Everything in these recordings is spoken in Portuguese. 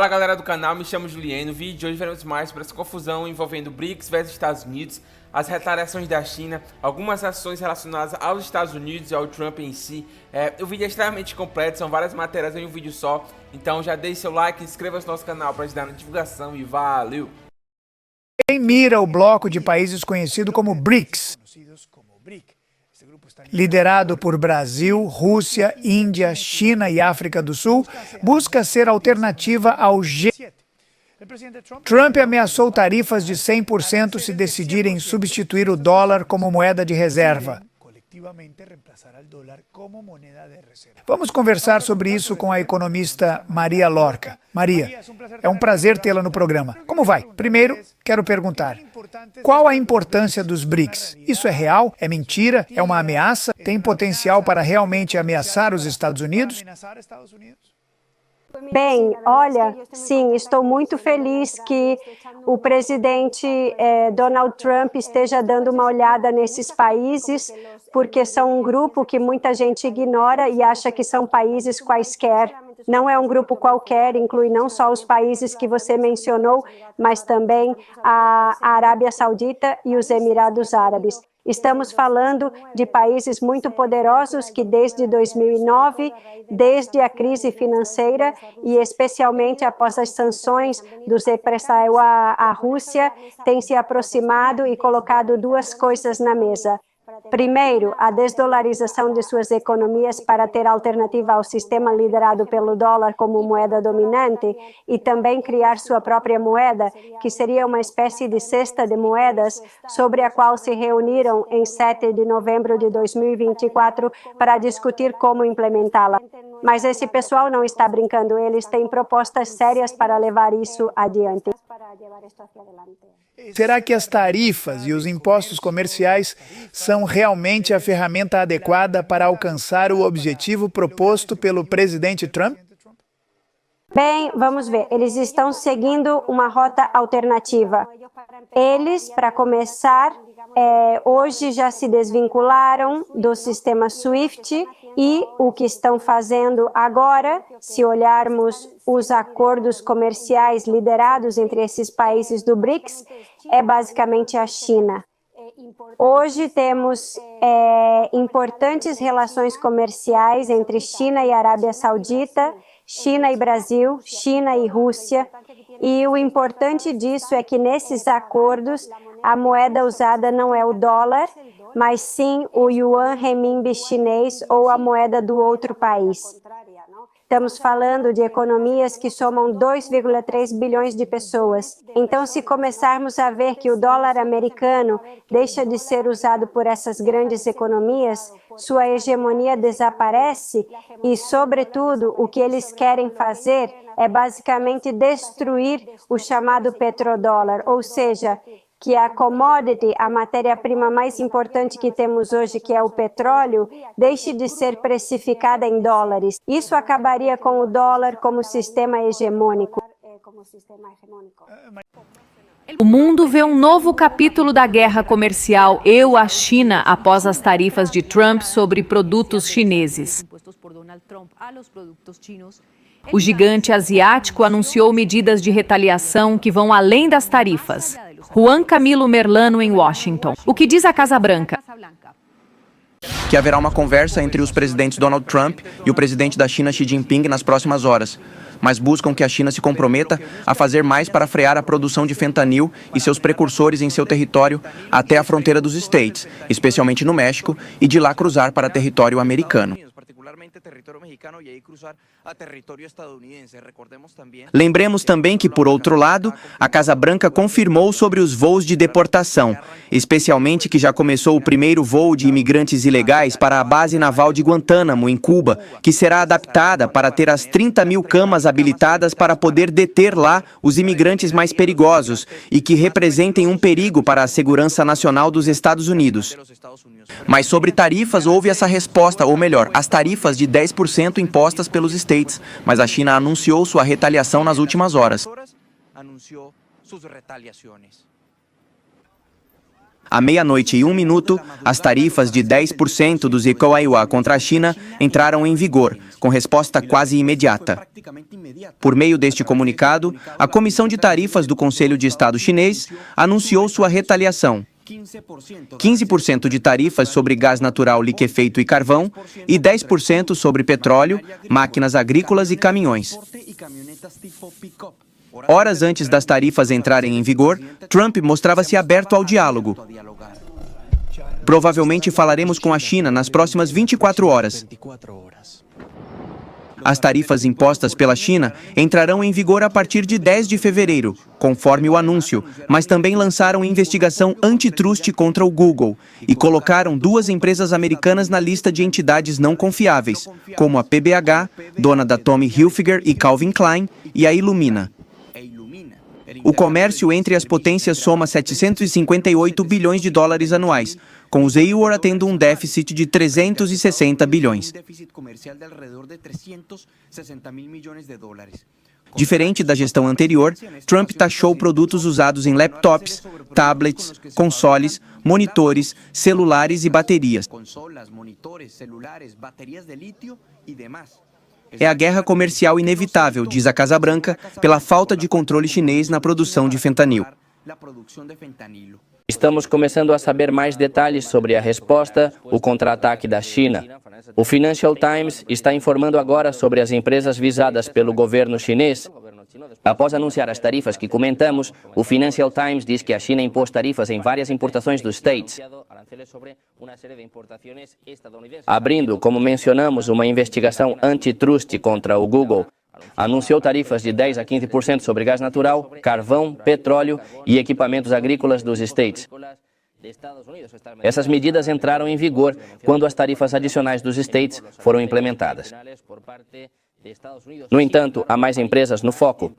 Fala galera do canal, me chamo Juliano. No vídeo de hoje veremos mais sobre essa confusão envolvendo BRICS versus Estados Unidos, as retaliações da China, algumas ações relacionadas aos Estados Unidos e ao Trump em si. O vídeo é extremamente completo, são várias matérias em um vídeo só, então já deixe seu like, inscreva-se no nosso canal para ajudar na divulgação e valeu! Quem mira o bloco de países conhecido como BRICS, liderado por Brasil, Rússia, Índia, China e África do Sul, busca ser alternativa ao G7. Trump ameaçou tarifas de 100% se decidirem substituir o dólar como moeda de reserva. Vamos conversar sobre isso com a economista Maria Lorca. Maria, é um prazer tê-la no programa. Como vai? Primeiro, quero perguntar, qual a importância dos BRICS? Isso é real? É mentira? É uma ameaça? Tem potencial para realmente ameaçar os Estados Unidos? Bem, olha, sim, estou muito feliz que o presidente Donald Trump esteja dando uma olhada nesses países, porque são um grupo que muita gente ignora e acha que são países quaisquer. Não é um grupo qualquer, inclui não só os países que você mencionou, mas também a Arábia Saudita e os Emirados Árabes. Estamos falando de países muito poderosos que desde 2009, desde a crise financeira e especialmente após as sanções dos empresários à Rússia, têm se aproximado e colocado duas coisas na mesa. Primeiro, a desdolarização de suas economias para ter alternativa ao sistema liderado pelo dólar como moeda dominante e também criar sua própria moeda, que seria uma espécie de cesta de moedas sobre a qual se reuniram em 7 de novembro de 2024 para discutir como implementá-la. Mas esse pessoal não está brincando, eles têm propostas sérias para levar isso adiante. Será que as tarifas e os impostos comerciais são realmente a ferramenta adequada para alcançar o objetivo proposto pelo presidente Trump? Bem, vamos ver. Eles estão seguindo uma rota alternativa. Eles, para começar, hoje já se desvincularam do sistema SWIFT e o que estão fazendo agora, se olharmos os acordos comerciais liderados entre esses países do BRICS, é basicamente a China. Hoje temos importantes relações comerciais entre China e Arábia Saudita, China e Brasil, China e Rússia, e o importante disso é que nesses acordos a moeda usada não é o dólar, mas sim o yuan renminbi chinês ou a moeda do outro país. Estamos falando de economias que somam 2,3 bilhões de pessoas. Então, se começarmos a ver que o dólar americano deixa de ser usado por essas grandes economias, sua hegemonia desaparece e, sobretudo, o que eles querem fazer é basicamente destruir o chamado petrodólar, ou seja, que a commodity, a matéria-prima mais importante que temos hoje, que é o petróleo, deixe de ser precificada em dólares. Isso acabaria com o dólar como sistema hegemônico. O mundo vê um novo capítulo da guerra comercial EU-China após as tarifas de Trump sobre produtos chineses. O gigante asiático anunciou medidas de retaliação que vão além das tarifas. Juan Camilo Merlano, em Washington. O que diz a Casa Branca? Que haverá uma conversa entre os presidentes Donald Trump e o presidente da China, Xi Jinping, nas próximas horas, mas buscam que a China se comprometa a fazer mais para frear a produção de fentanil e seus precursores em seu território até a fronteira dos States, especialmente no México, e de lá cruzar para território americano. Lembremos também que, por outro lado, a Casa Branca confirmou sobre os voos de deportação, especialmente que já começou o primeiro voo de imigrantes ilegais para a base naval de Guantánamo, em Cuba, que será adaptada para ter as 30 mil camas habilitadas para poder deter lá os imigrantes mais perigosos e que representem um perigo para a segurança nacional dos Estados Unidos. Mas sobre tarifas, houve essa resposta, ou melhor, as tarifas de 10% impostas pelos States, mas a China anunciou sua retaliação nas últimas horas. À 00:01, as tarifas de 10% dos ECOWA contra a China entraram em vigor, com resposta quase imediata. Por meio deste comunicado, a Comissão de Tarifas do Conselho de Estado chinês anunciou sua retaliação. 15% de tarifas sobre gás natural liquefeito e carvão e 10% sobre petróleo, máquinas agrícolas e caminhões. Horas antes das tarifas entrarem em vigor, Trump mostrava-se aberto ao diálogo. Provavelmente falaremos com a China nas próximas 24 horas. As tarifas impostas pela China entrarão em vigor a partir de 10 de fevereiro, conforme o anúncio, mas também lançaram investigação antitrust contra o Google e colocaram 2 empresas americanas na lista de entidades não confiáveis, como a PBH, dona da Tommy Hilfiger e Calvin Klein, e a Illumina. O comércio entre as potências soma 758 bilhões de dólares anuais, com os EUR tendo um déficit de 360 bilhões. Diferente da gestão anterior, Trump taxou produtos usados em laptops, tablets, consoles, monitores, celulares e baterias. É a guerra comercial inevitável, diz a Casa Branca, pela falta de controle chinês na produção de fentanil. Estamos começando a saber mais detalhes sobre a resposta, o contra-ataque da China. O Financial Times está informando agora sobre as empresas visadas pelo governo chinês. Após anunciar as tarifas que comentamos, o Financial Times diz que a China impôs tarifas em várias importações dos States, abrindo, como mencionamos, uma investigação antitrust contra o Google. Anunciou tarifas de 10% a 15% sobre gás natural, carvão, petróleo e equipamentos agrícolas dos States. Essas medidas entraram em vigor quando as tarifas adicionais dos States foram implementadas. No entanto, há mais empresas no foco.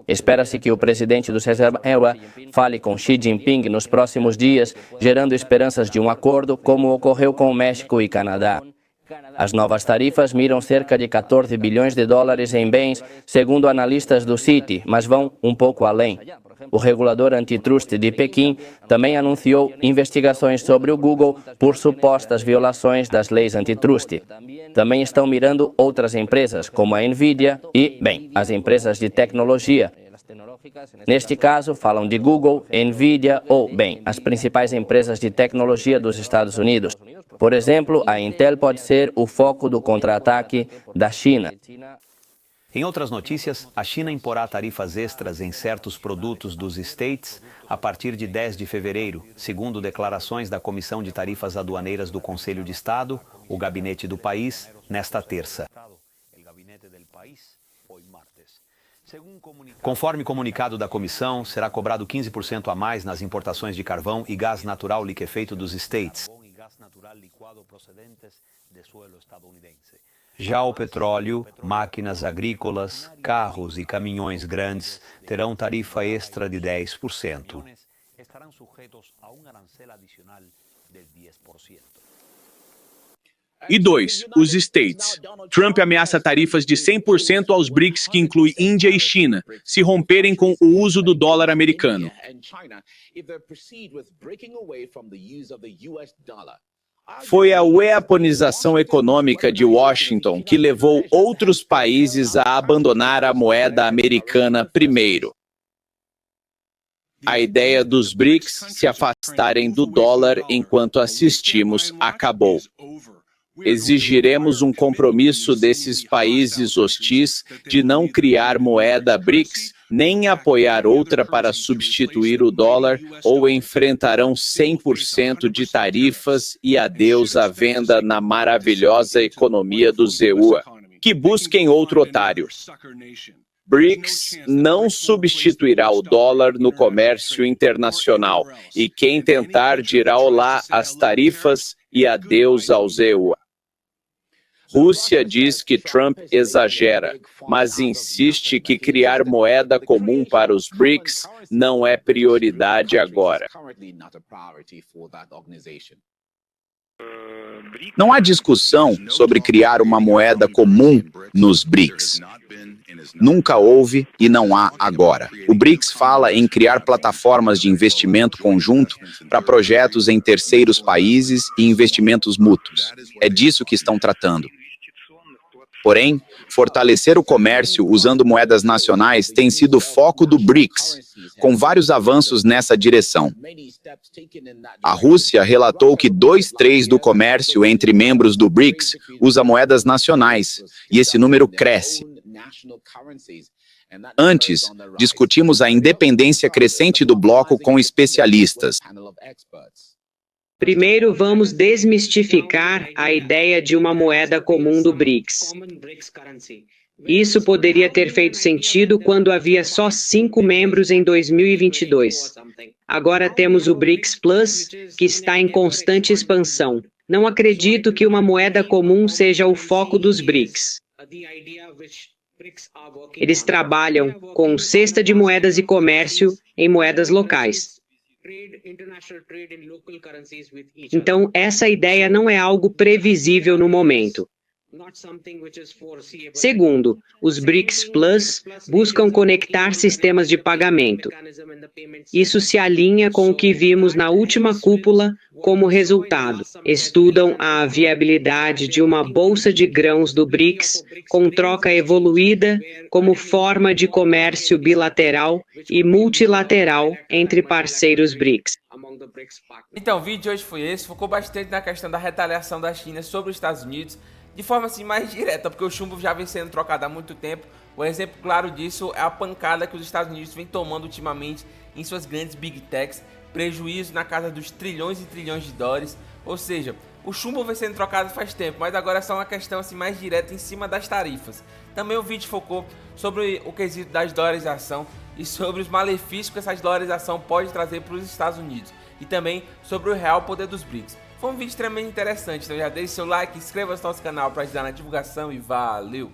Espera-se que o presidente do CESAR fale com Xi Jinping nos próximos dias, gerando esperanças de um acordo, como ocorreu com o México e Canadá. As novas tarifas miram cerca de 14 bilhões de dólares em bens, segundo analistas do Citi, mas vão um pouco além. O regulador antitrust de Pequim também anunciou investigações sobre o Google por supostas violações das leis antitrust. Também estão mirando outras empresas, como a Nvidia e, bem, as empresas de tecnologia. Neste caso, falam de Google, Nvidia ou, bem, as principais empresas de tecnologia dos Estados Unidos. Por exemplo, a Intel pode ser o foco do contra-ataque da China. Em outras notícias, a China imporá tarifas extras em certos produtos dos States a partir de 10 de fevereiro, segundo declarações da Comissão de Tarifas Aduaneiras do Conselho de Estado, o gabinete do país, nesta terça. Conforme comunicado da comissão, será cobrado 15% a mais nas importações de carvão e gás natural liquefeito dos States. Já o petróleo, máquinas agrícolas, carros e caminhões grandes terão tarifa extra de 10%. E 2. Os States. Trump ameaça tarifas de 100% aos BRICS, que inclui Índia e China, se romperem com o uso do dólar americano. Foi a weaponização econômica de Washington que levou outros países a abandonar a moeda americana primeiro. A ideia dos BRICS se afastarem do dólar enquanto assistimos acabou. Exigiremos um compromisso desses países hostis de não criar moeda BRICS, nem apoiar outra para substituir o dólar, ou enfrentarão 100% de tarifas e adeus à venda na maravilhosa economia do EUA. Que busquem outro otário. BRICS não substituirá o dólar no comércio internacional, e quem tentar dirá olá às tarifas e adeus aos EUA. Rússia diz que Trump exagera, mas insiste que criar moeda comum para os BRICS não é prioridade agora. Não há discussão sobre criar uma moeda comum nos BRICS. Nunca houve e não há agora. O BRICS fala em criar plataformas de investimento conjunto para projetos em terceiros países e investimentos mútuos. É disso que estão tratando. Porém, fortalecer o comércio usando moedas nacionais tem sido o foco do BRICS, com vários avanços nessa direção. A Rússia relatou que 2/3 do comércio entre membros do BRICS usa moedas nacionais, e esse número cresce. Antes, discutimos a independência crescente do bloco com especialistas. Primeiro, vamos desmistificar a ideia de uma moeda comum do BRICS. Isso poderia ter feito sentido quando havia só 5 membros em 2022. Agora temos o BRICS Plus, que está em constante expansão. Não acredito que uma moeda comum seja o foco dos BRICS. Eles trabalham com cesta de moedas e comércio em moedas locais. Então, essa ideia não é algo previsível no momento. Segundo, os BRICS Plus buscam conectar sistemas de pagamento. Isso se alinha com o que vimos na última cúpula como resultado. Estudam a viabilidade de uma bolsa de grãos do BRICS com troca evoluída como forma de comércio bilateral e multilateral entre parceiros BRICS. Então, o vídeo de hoje foi esse, focou bastante na questão da retaliação da China sobre os Estados Unidos, de forma assim mais direta, porque o chumbo já vem sendo trocado há muito tempo. Um exemplo claro disso é a pancada que os Estados Unidos vem tomando ultimamente em suas grandes big techs, prejuízo na casa dos trilhões e trilhões de dólares. Ou seja, o chumbo vem sendo trocado faz tempo, mas agora é só uma questão assim mais direta em cima das tarifas. Também o vídeo focou sobre o quesito da dolarização e sobre os malefícios que essa dolarização pode trazer para os Estados Unidos, e também sobre o real poder dos BRICS. Foi um vídeo extremamente interessante, então já deixe seu like, inscreva-se no nosso canal para ajudar na divulgação e valeu!